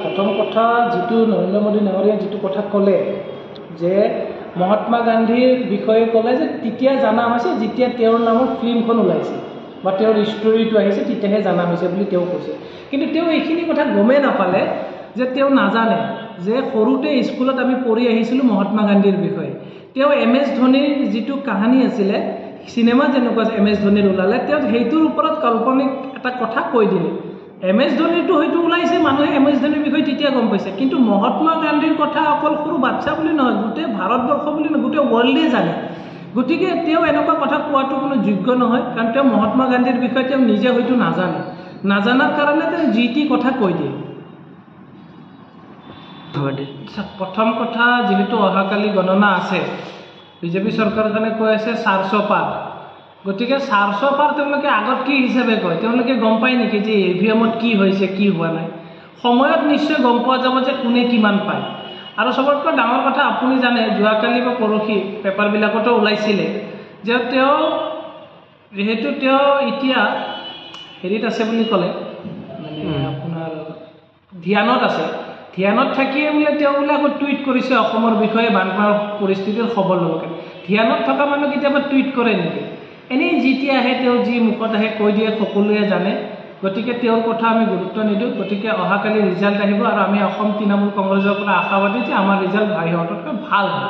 প্ৰথম কথা যিটো নৰেন্দ্ৰ মোদী ডাঙৰীয়াই যিটো কথা ক'লে যে মহাত্মা গান্ধীৰ বিষয়ে ক'লে যে তেতিয়া জানা হৈছে যেতিয়া তেওঁৰ নামৰ ফিল্মখন ওলাইছে বা তেওঁৰ ষ্টৰীটো আহিছে তেতিয়াহে জানা হৈছে বুলি তেওঁ কৈছে। কিন্তু তেওঁ এইখিনি কথা গমেই নাপালে যে তেওঁ নাজানে যে সৰুতে স্কুলত আমি পঢ়ি আহিছিলোঁ মহাত্মা গান্ধীৰ বিষয়ে। তেওঁ MS ধোনীৰ যিটো কাহিনী আছিলে চিনেমা যেনেকুৱা MS ধোনীৰ ওলালে তেওঁ সেইটোৰ ওপৰত কাল্পনিক এটা কথা কৈ দিলে। MS ধোনীটো হয়তো ওলাইছে, মানুহে MS ধোনীৰ বিষয়ে তেতিয়া গম পাইছে, কিন্তু মহাত্মা গান্ধীৰ কথা অকল সৰু বাচ্চা বুলি নহয়, গোটেই ভাৰতবৰ্ষ বুলি নহয়, গোটেই ৱৰ্ল্ডে জানে। গতিকে তেওঁ এনেকুৱা কথা কোৱাটো কোনো যোগ্য নহয়, কাৰণ তেওঁ মহাত্মা গান্ধীৰ বিষয়ে তেওঁ নিজে হয়তো নাজানে। নাজানাৰ কাৰণে তেওঁ যি টি কথা কৈ দিয়ে। প্ৰথম কথা, যিহেতু অহাকালি গণনা আছে, বিজেপি চৰকাৰখনে কৈ আছে 400 পাৰ। গতিকে 400 পাৰ তেওঁলোকে আগত কি হিচাপে কয়, তেওঁলোকে গম পায় নেকি যে EVM-ত কি হৈছে কি হোৱা নাই? সময়ত নিশ্চয় গম পোৱা যাব যে কোনে কিমান পায়। আৰু সবতকৈ ডাঙৰ কথা আপুনি জানে, যোৱাকালি বা পৰহি পেপাৰবিলাকতো ওলাইছিলে যে তেওঁ যিহেতু তেওঁ এতিয়া হেৰিত আছে বুলি ক'লে, মানে আপোনাৰ ধ্যানত আছে, ধ্যানত থাকিয়ে বোলে তেওঁ বোলে আকৌ টুইট কৰিছে অসমৰ বিষয়ে বানপানীৰ পৰিস্থিতিৰ খবৰ ল'বলৈ। ধ্যানত থকা মানুহ কেতিয়াবা টুইট কৰে নেকি? এনেই যেতিয়া আহে তেওঁ যি মুখত আহে কৈ দিয়ে, সকলোৱে জানে। গতিকে তেওঁৰ কথা আমি গুৰুত্ব নিদিওঁ। গতিকে অহাকালি ৰিজাল্ট আহিব আৰু আমি অসম তৃণমূল কংগ্ৰেছৰ পৰা আশাবাদী যে আমাৰ ৰিজাল্ট ভাইহঁততকৈ ভাল হ'ব।